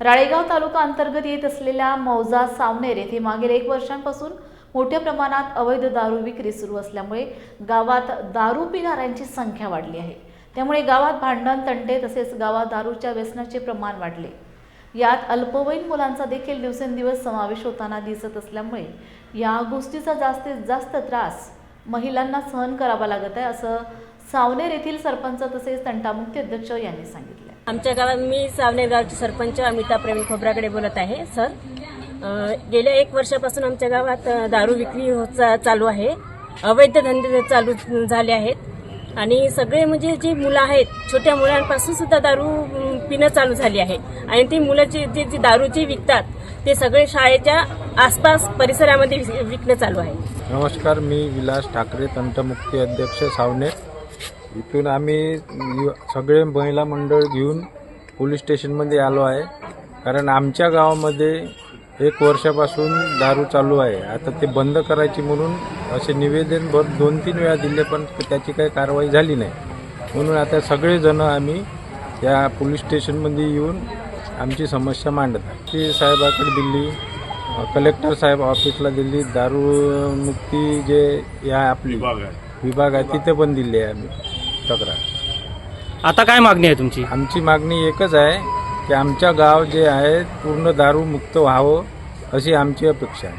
राळेगाव तालुका अंतर्गत येत असलेल्या मौजा सावनेर येथे मागील 1 वर्षांपासून मोठ्या प्रमाणात अवैध दारू विक्री सुरू असल्यामुळे गावात दारू पिणाऱ्यांची संख्या वाढली आहे। त्यामुळे गावात भांडण तंटे तसेच गावात दारूच्या व्यसनाचे प्रमाण वाढले। यात अल्पवयीन मुलांचा देखील दिवसेंदिवस समावेश होताना दिसत असल्यामुळे या गोष्टीचा जास्तीत जास्त त्रास महिलांना सहन करावा लागत आहे, असं सावनेर येथील सरपंच तसेच तंटामुक्ती अध्यक्ष यांनी सांगितले। आमच्या गावात मी सावनेर गावचे सरपंच अमिता प्रवीण खोब्रागडे बोलत आहे। सर, गेल्या 1 वर्षापासून आमच्या गावात दारू विक्री चालू आहे। अवैध धंदे चालू झाले आहेत आणि सगळे म्हणजे जी मुलं आहेत, छोट्या मुलांपासून सुद्धा दारू पिणं चालू झाली आहे आणि ती मुलं जी दारू जी विकतात ते सगळे शाळेच्या आसपास परिसरामध्ये विकणं चालू आहे। नमस्कार, मी विलास ठाकरे, तंटमुक्ती अध्यक्ष सावनेर। इथून आम्ही सगळे महिला मंडळ घेऊन पोलीस स्टेशनमध्ये आलो आहे, कारण आमच्या गावामध्ये 1 वर्षापासून दारू चालू आहे। आता ते बंद करायची म्हणून असे निवेदन 2-3 वेळा दिले, पण त्याची काही कारवाई झाली नाही। म्हणून आता सगळेजण आम्ही या पोलीस स्टेशनमध्ये येऊन आमची समस्या मांडत आहे। ती साहेबाकडे दिली, कलेक्टर साहेब ऑफिसला दिली, दारूमुक्ती जे या आपली विभाग आहे तिथे पण दिली आहे आम्ही तक्रार। आता काय मागणी आहे तुमची? आमची मागणी एकच आहे की आमच्या गाव जे आहे पूर्ण दारू मुक्त व्हावं, अशी आमची अपेक्षा आहे।